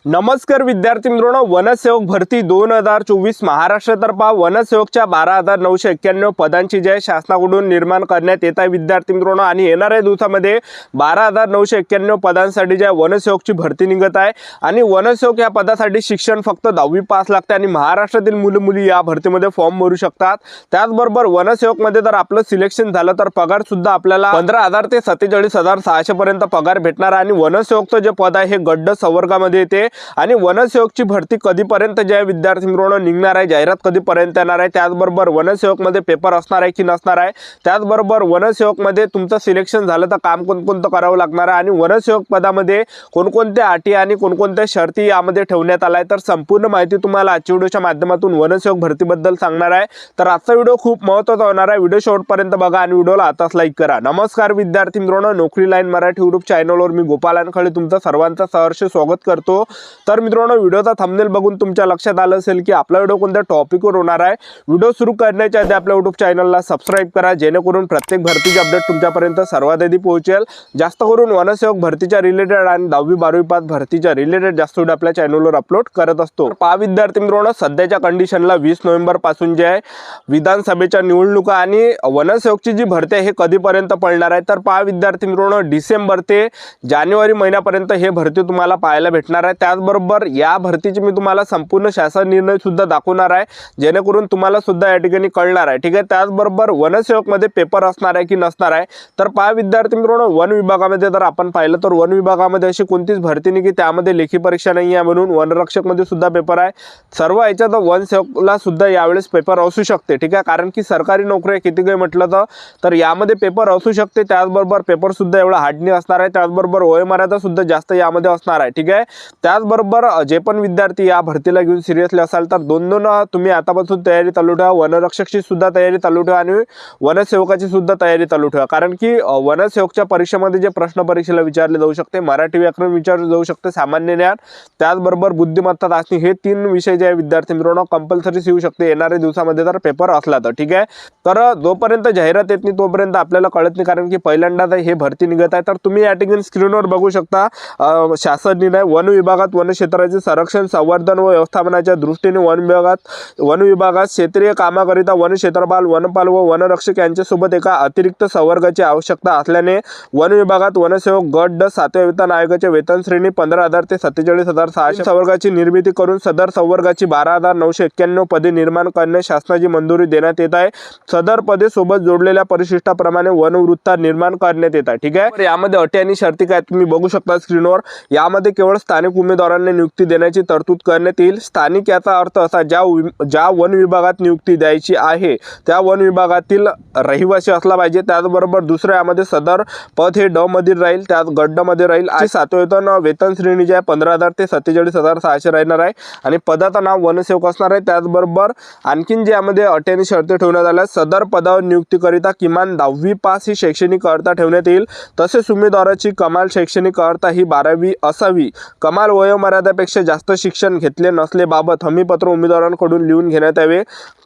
नमस्कार विद्यार्थी मित्रांनो, वनसेवक भरती 2024 महाराष्ट्रातर्फे वनसेवकच्या 12,991 पदांची जे शासनाकडून निर्माण करण्यात येत आहे विद्यार्थी मित्रांनो, आणि येणाऱ्या दिवसामध्ये 12,991 पदांसाठी जे वनसेवकची भरती निघत आहे आणि वनसेवक या पदासाठी शिक्षण फक्त 10वी पास लागते आणि महाराष्ट्रातील मुली या भरतीमध्ये फॉर्म भरू शकतात। त्याचबरोबर वनसेवक मध्ये जर आपलं सिलेक्शन झालं तर पगार सुद्धा आपल्याला 15,000 ते 47,600 पर्यंत पगार भेटणार आणि वनसेवकचं जे पद आहे हे गड्ड संवर्गामध्ये येते। आणि वनसेवकची भरती कधीपर्यंत जे विद्यार्थी मित्रांनो निघणार आहे, जाहिरात कधीपर्यंत येणार आहे, त्याचबरोबर वनसेवक मध्ये पेपर असणार आहे की नसणार आहे, त्याचबरोबर वनसेवक मध्ये तुमचं सिलेक्शन झालं तर काम कोणकोणतं करावं लागणार आहे आणि वनसेवक पदामध्ये कोणकोणत्या अटी आणि कोणकोणत्या शर्ती यामध्ये ठेवण्यात आल्या तर संपूर्ण माहिती तुम्हाला आजच्या व्हिडिओच्या माध्यमातून वनसेवक भरतीबद्दल सांगणार आहे। तर आजचा व्हिडिओ खूप महत्त्वाचा होणार आहे, व्हिडिओ शेवटपर्यंत बघा आणि व्हिडिओला आताच लाईक करा। नमस्कार विद्यार्थी मित्रांनो, नोकरी लाईन मराठी यूट्यूब चॅनलवर मी गोपाल अनखळे तुमचं सर्वांचं सहर्ष स्वागत करतो। तर मित्रांनो, व्हिडिओचा थंबनेल बघून तुमच्या लक्षात आलं असेल की आपला व्हिडिओ कोणत्या टॉपिकवर होणार आहे। व्हिडिओ सुरू करण्याच्या आधी आपल्या यूट्यूब चॅनलला सबस्क्राइब करा, जेणेकरून प्रत्येक भरतीचे अपडेट तुमच्यापर्यंत सर्वात आधी पोहोचेल। जास्त करून वनसेवक भरतीच्या रिलेटेड आणि 10वी 12वी पास भरतीच्या रिलेटेड जास्त व्हिडिओ आपल्या चॅनलवर अपलोड करत असतो। पहा विद्यार्थी मित्रांनो, सध्याच्या कंडिशनला 20 नोव्हेंबर पासून जे आहे विधानसभेच्या निवडणुका आणि वनसेवकची जी भरती आहे हे कधीपर्यंत पडणार आहे तर पहा विद्यार्थी मित्रांनो, डिसेंबर ते जानेवारी महिन्यापर्यंत हे भरती तुम्हाला पाहायला भेटणार आहे। त्याचबरोबर या भरतीची मी तुम्हाला संपूर्ण शासन निर्णय सुद्धा दाखवणार आहे, जेणेकरून तुम्हाला सुद्धा या ठिकाणी कळणार आहे, ठीक आहे। त्याचबरोबर वनसेवक मध्ये पेपर असणार आहे की नसणार आहे तर पहा विद्यार्थी मित्रांनो, वन विभागामध्ये जर आपण पाहिलं तर वन विभागामध्ये अशी कोणतीच भरती नाही की त्यामध्ये लेखी परीक्षा नाही आहे, म्हणून वनरक्षक मध्ये सुद्धा पेपर आहे। सर्व याच्यात वनसेवकला सुद्धा यावेळेस पेपर असू शकते, ठीक आहे, कारण की सरकारी नोकरी किती काही म्हटलं तर यामध्ये पेपर असू शकते। त्याचबरोबर पेपर सुद्धा एवढा हार्ड नाही असणार आहे, त्याचबरोबर वयोमर्यादा सुद्धा जास्त यामध्ये असणार आहे, ठीक आहे। त्याचबरोबर जे पण विद्यार्थी या भरतीला घेऊन सिरियसली असाल तर दोन तुम्ही आतापासून तयारी चालू ठेवा, वनरक्षकची सुद्धा तयारी चालू ठेवा आणि वनसेवकाची सुद्धा तयारी चालू ठेवा, कारण की वनसेवकच्या परीक्षेमध्ये जे प्रश्न परीक्षेला विचारले जाऊ शकते, मराठी व्याकरण विचारले जाऊ शकते, सामान्य ज्ञान, त्याचबरोबर बुद्धिमत्ता चाचणी, हे 3 विषय जे विद्यार्थी मित्रांनो कंपल्सरी येऊ शकते येणाऱ्या दिवसामध्ये जर पेपर असला तर, ठीक आहे। तर जोपर्यंत जाहिरात येत नाही तोपर्यंत आपल्याला कळत नाही, कारण की पहिल्यांदा हे भरती निघत आहे। तर तुम्ही या ठिकाणी स्क्रीनवर बघू शकता शासन निर्णय, वन विभागात वनक्षेत्राचे संरक्षण, संवर्धन व व्यवस्थापनाच्या दृष्टीने वन विभागात क्षेत्रीय कामाकरिता वन क्षेत्रपाल, वनपाल व वनरक्षक यांच्यासोबत एका अतिरिक्त संवर्गाची आवश्यकता असल्याने वन विभागात वनसेवक गट ड 7व्या वेतन आयोगाच्या वेतन श्रेणी 15,000 ते 47,600 संवर्गाची निर्मिती करून सदर संवर्गाची 12,991 पदे निर्माण करण्यास शासनाची मंजुरी देण्यात येत आहे। सदर पदे सोबत जोडलेल्या परिशिष्टाप्रमाणे वनवृत्ता निर्माण करण्यात येत आहे, ठीक आहे। तर यामध्ये अटी आणि शर्ती काय तुम्ही बघू शकता स्क्रीनवर। यामध्ये केवळ स्थानिक उमेदवारांना नियुक्ती देण्याची तरतूद करण्यात येईल। स्थानिक याचा अर्थ असा, ज्या वन विभागात नियुक्ती द्यायची आहे त्या वन विभागातील रहिवासी असला पाहिजे। त्याचबरोबर दुसऱ्या यामध्ये सदर पद हे ड मधील राहील, त्यात गट मध्ये राहील। 7व्या वेतन श्रेणी जी आहे 15,000 ते 47,600 राहणार आहे आणि पदाचं नाव वनसेवक असणार आहे। त्याचबरोबर आणखीन जे यामध्ये अटी आणि शर्ती ठेवण्यात आल्या, सदर पदावर नियुक्तीकरिता किमान 10वी पास ही शैक्षणिक अर्हता ठेवण्यात येईल। तसेच उमेदवाराची कमाल शैक्षणिक अर्हता ही 12वी असावी। कमाल वयोमर्यादेपेक्षा जास्त शिक्षण घेतले नसलेबाबत हमीपत्र उमेदवारांकडून लिहून घेण्यात यावे।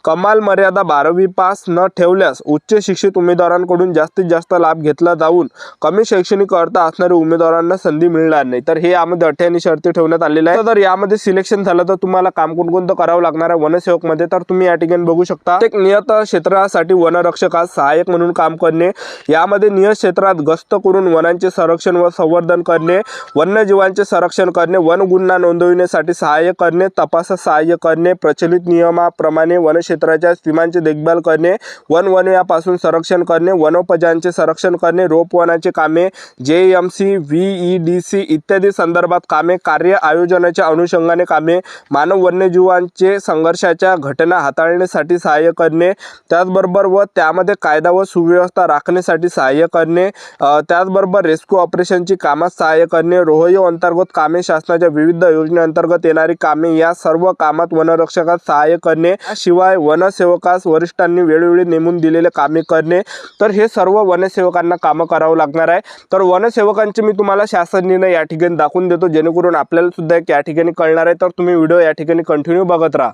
कमाल मर्यादा 12वी पास न ठेवल्यास उच्च शिक्षित उमेदवारांकडून जास्तीत जास्त लाभ घेतला जाऊन कमी शैक्षणिक अर्हता असणाऱ्या उमेदवारांना संधी मिळणार नाही। तर हे यामध्ये अटी आणि शर्ती ठेवण्यात आलेल्या आहेत। तर यामध्ये सिलेक्शन झालं तर तुम्हाला काम कोणकोणतं करावं लागणार आहे वनसेवक मध्ये, तर तुम्ही या ठिकाणी बघू शकता। एक नियत क्षेत्रासाठी वनरक्षकास सहाय्यक म्हणून काम करणे, यामध्ये नियत क्षेत्रात गस्त करून वनांचे संरक्षण व संवर्धन करणे, वन्यजीवांचे संरक्षण करणे, वन गुन्हा नोंदविण्यासाठी सहाय्य करणे, तपासास सहाय्य करणे, प्रचलित नियमाप्रमाणे वनक्षेत्राच्या सीमांची देखभाल करणे, वनवन्यापासून संरक्षण करणे, वनोपजांचे संरक्षण करणे, रोपवनाचे कामे, JMC VEDC इत्यादी संदर्भात कामे, कार्य आयोजनाच्या अनुषंगाने कामे, मानव वन्यजीवांचे संघर्षाच्या घटना हाताळण्यासाठी सहाय्य करणे, त्याचबरोबर व त्यामध्ये कायदा व सुव्यवस्था राखण्यासाठी सहाय्य करणे, त्याचबरोबर रेस्क्यू ऑपरेशनची कामात सहाय्य करणे, रोहयो अंतर्गत कामे, शासनाच्या विविध योजनेअंतर्गत येणारी कामे, या सर्व कामात वनरक्षकास सहाय्य करणे। शिवाय वनसेवकास वरिष्ठांनी वेळोवेळी नेमून दिलेले कामे करणे। तर हे सर्व वनसेवकांना कामं करावं लागणार आहे। तर वनसेवकांचे मी तुम्हाला शासन निर्णय या ठिकाणी दाखवून देतो, जेणेकरून आपल्याला सुद्धा या ठिकाणी कळणार आहे। तर तुम्ही व्हिडिओ या ठिकाणी कंटिन्यू बघत राहा।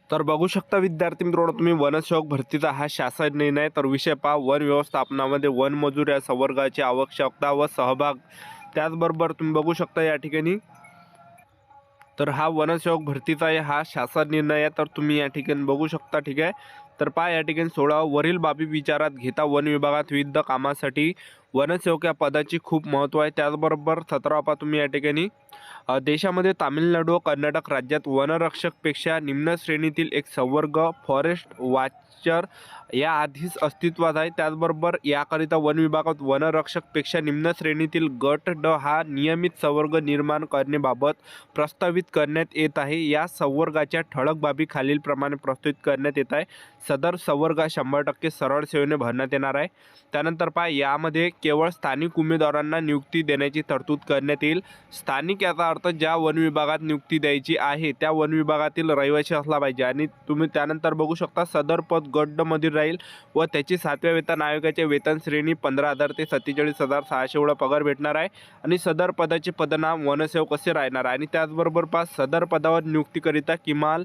तर बघू शकता विद्यार्थी मित्रांनो, तुम्ही वनसेवक भरतीचा हा शासन निर्णय। तर विषय पहा, वन व्यवस्थापनामध्ये वन मजूर या संवर्गाची आवश्यकता व सहभाग। त्याचबरोबर तुम्ही बघू शकता या ठिकाणी तर हा वनसेवक भरतीचा हा शासन निर्णय आहे, तर तुम्ही या ठिकाणी बघू शकता. ठीक आहे, तर पहा या ठिकाणी 16 वरील बाबी विचारात घेता वन विभागात विविध कामासाठी वनसेवक या पदाची खूप महत्त्व आहे. त्याचबरोबर 17 पहा तुम्ही या ठिकाणी देशामध्ये तामिळनाडू व कर्नाटक राज्यात वनरक्षकपेक्षा निम्न श्रेणीतील एक संवर्ग फॉरेस्ट वॉचर या आधीच अस्तित्वात आहे. त्याचबरोबर याकरिता वन विभागात वनरक्षकपेक्षा निम्न श्रेणीतील गट ड हा नियमित संवर्ग निर्माण करण्याबाबत प्रस्तावित करण्यात येत आहे. या संवर्गाच्या ठळक बाबी खालीलप्रमाणे प्रस्तुत करण्यात येत आहे. सदर संवर्ग 100% सरळ सेवेने भरण्यात येणार आहे. त्यानंतर पहा यामध्ये केवळ स्थानिक उमेदवारांना नियुक्ती देण्याची तरतूद करण्यात येईल. स्थानिक याचा अर्थ ज्या वन विभागात नियुक्ती द्यायची आहे त्या वन विभागातील रहिवासी असला पाहिजे. आणि तुम्ही त्यानंतर बघू शकता सदर पद गट ड मधील राहील व त्याची 7व्या वेतन आयोगाच्या वेतन श्रेणी 15,000 ते 47,600 एवढा पगार भेटणार आहे. आणि सदर पदाचे पदनाम वनसेवक असे राहणार आहे. आणि त्याचबरोबर सदर पदावर नियुक्तीकरिता किमान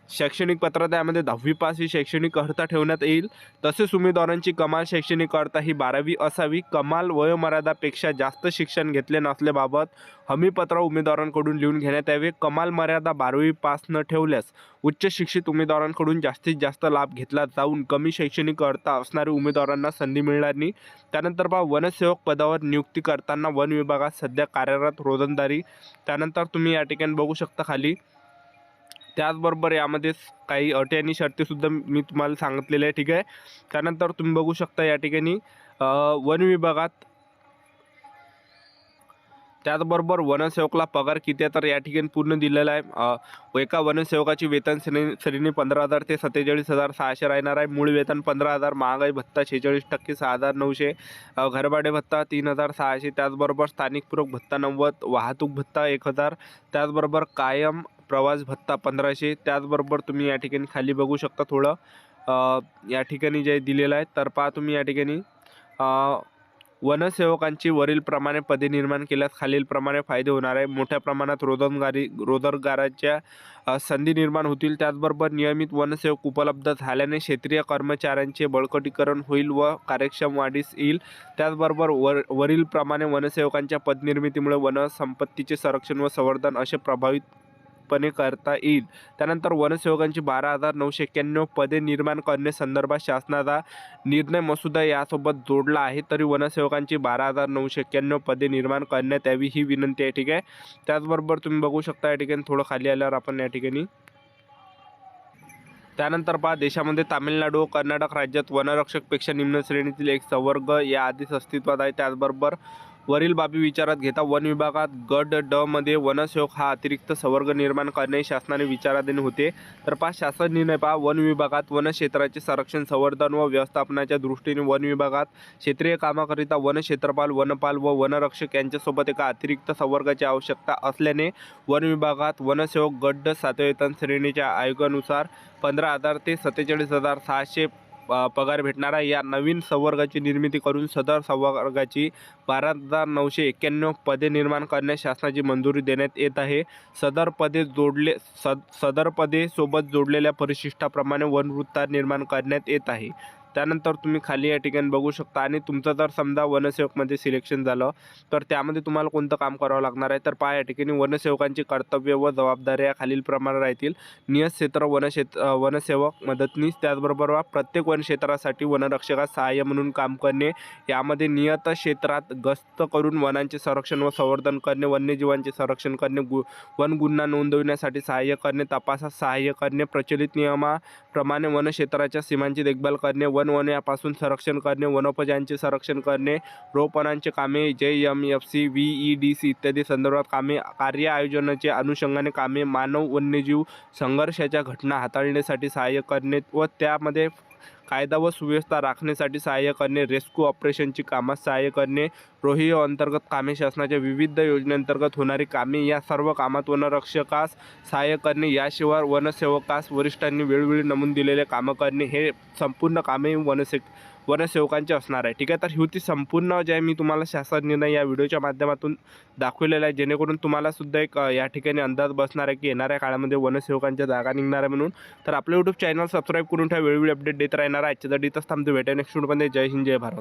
शैक्षणिक पात्रता यामध्ये 10वी पास ही शैक्षणिक अर्हता ठेवण्यात येईल. तसेच उमेदवारांची कमाल शैक्षणिक अर्हता ही 12वी असावी. कमाल वयोमर्यादापेक्षा जास्त शिक्षण घेतले नसल्याबाबत हमीपत्र उमेदवारांकडून लिहून घेण्यात यावे. कमाल मर्यादा 12वी पास न ठेवल्यास उच्च शिक्षित उमेदवारांकडून जास्तीत जास्त लाभ घेतला जाऊन कमी शैक्षणिक अर्हता असणाऱ्या उमेदवारांना संधी मिळणार नाही. त्यानंतर वनसेवक पदावर नियुक्ती करताना वन विभागात सध्या कार्यरत रोजंदारी. त्यानंतर तुम्ही या ठिकाणी बघू शकता खाली. त्याचबरोबर यामध्ये काही अटी आणि शर्तीसुद्धा मी तुम्हाला सांगितलेल्या आहे. ठीक आहे, त्यानंतर तुम्ही बघू शकता या ठिकाणी वन विभागात त्याचबरोबर वनसेवकला पगार किती आहे तर या ठिकाणी पूर्ण दिलेला आहे. एका वनसेवकाची वेतन श्रेणी 15,000 ते 47,600 राहणार आहे. मूळ वेतन 15,000, महागाई भत्ता 46%, 6,900, घरभाडे भत्ता 3,600, त्याचबरोबर स्थानिक पूरक भत्ता 90, वाहतूक भत्ता 1,000, त्याचबरोबर कायम प्रवास भत्ता 1,500. त्याचबरोबर तुम्ही या ठिकाणी खाली बघू शकता थोडं या ठिकाणी जे दिलेलं आहे. तर पहा तुम्ही या ठिकाणी वनसेवकांची वरीलप्रमाणे पदे निर्माण केल्यास खालीलप्रमाणे फायदे होणार आहे. मोठ्या प्रमाणात रोजगाराच्या संधी निर्माण होतील. त्याचबरोबर नियमित वनसेवक उपलब्ध झाल्याने क्षेत्रीय कर्मचाऱ्यांचे बळकटीकरण होईल व कार्यक्षम वाढीस येईल. त्याचबरोबर वरीलप्रमाणे वनसेवकांच्या पदनिर्मितीमुळे वनसंपत्तीचे संरक्षण व संवर्धन असे प्रभावितपणे करता येईल. त्यानंतर वनसेवकांची 12,991 पदे निर्माण करण्यासंदर्भात शासनाचा निर्णय मसुदा यासोबत जोडला आहे. तरी वनसेवकांची 12,991 पदे निर्माण करण्यात यावी ही विनंती आहे. ठीक आहे, त्याचबरोबर तुम्ही बघू शकता या ठिकाणी थोडं खाली आल्यावर आपण या ठिकाणी त्यानंतर पहा देशामध्ये तामिळनाडू व कर्नाटक राज्यात वनरक्षकपेक्षा निम्न श्रेणीतील एक संवर्ग या आधीच अस्तित्वात आहे. त्याचबरोबर वरील बाबी विचारात घेता वन विभागात गट ड मध्ये वनसेवक हा अतिरिक्त संवर्ग निर्माण करणे शासनाने विचाराधीन होते. तर पहा शासन निर्णय पहा वन विभागात वनक्षेत्राचे संरक्षण संवर्धन व व्यवस्थापनाच्या दृष्टीने वन विभागात क्षेत्रीय कामाकरिता वनक्षेत्रपाल वनपाल व वनरक्षक यांच्यासोबत एका अतिरिक्त संवर्गाची आवश्यकता असल्याने वन विभागात वनसेवक गट ड 7व्या वेतन श्रेणीच्या आयोगानुसार 15,000 ते 47,600 पगार भेटणारा या नवीन संवर्गाची निर्मिती करून सदर संवर्गाची 12,991 पदे निर्माण करण्यास शासनाची मंजुरी देण्यात येत आहे. सदर पदे सोबत जोडलेल्या परिशिष्टाप्रमाणे वनवृत्तार निर्माण करण्यात येत आहे. त्यानंतर तुम्ही खाली या ठिकाणी बघू शकता. आणि तुमचं जर समजा वनसेवकमध्ये सिलेक्शन झालं तर त्यामध्ये तुम्हाला कोणतं काम करावं लागणार आहे तर पहा या ठिकाणी वनसेवकांची कर्तव्य व जबाबदाऱ्या खालीलप्रमाणे राहतील. नियत क्षेत्र वनसेवक मदतनीस. त्याचबरोबर प्रत्येक वनक्षेत्रासाठी वनरक्षकास सहाय्य म्हणून काम करणे. यामध्ये नियत क्षेत्रात गस्त करून वनांचे संरक्षण व संवर्धन करणे, वन्यजीवांचे संरक्षण करणे, वन गुन्हा नोंदविण्यासाठी सहाय्य करणे, तपासास सहाय्य करणे, प्रचलित नियमाप्रमाणे वनक्षेत्राच्या सीमांची देखभाल करणे, वनवण्यापासून संरक्षण करणे, वनोपजांचे संरक्षण करणे, रोपणांचे कामे, JMFC, VEDC इत्यादी संदर्भात कामे, कार्य आयोजनाचे अनुषंगाने कामे, मानव वन्यजीव संघर्षाच्या घटना हाताळण्यासाठी सहाय्य करणे व त्यामध्ये कायदा व सुव्यवस्था राखण्यासाठी सहाय्य करणे, रेस्क्यू ऑपरेशनची कामात सहाय्य करणे, रोहियो अंतर्गत कामे, शासनाच्या विविध योजनेअंतर्गत होणारी कामे या सर्व कामात वनरक्षकास सहाय्य करणे. याशिवाय वनसेवकास वरिष्ठांनी वेळोवेळी नमूद दिलेले कामं करणे हे संपूर्ण कामे वनसेवकांचे असणार आहे. ठीक आहे, तर ही होती संपूर्ण जे मी तुम्हाला शासन निर्णय या व्हिडिओच्या माध्यमातून दाखवलेला आहे, जेणेकरून तुम्हाला सुद्धा एक या ठिकाणी अंदाज बसणार आहे की येणाऱ्या काळामध्ये वनसेवकांच्या जागा निघणार आहे म्हणून. तर आपलं यूट्यूब चॅनल सबस्क्राईब करून ठेवा, वेळोवेळी अपडेट देत राहणार आहे. आजच्यासाठी इथंच थांबतो. भेटा नेक्स्ट व्हिडिओमध्ये. जय हिंद, जय भारत.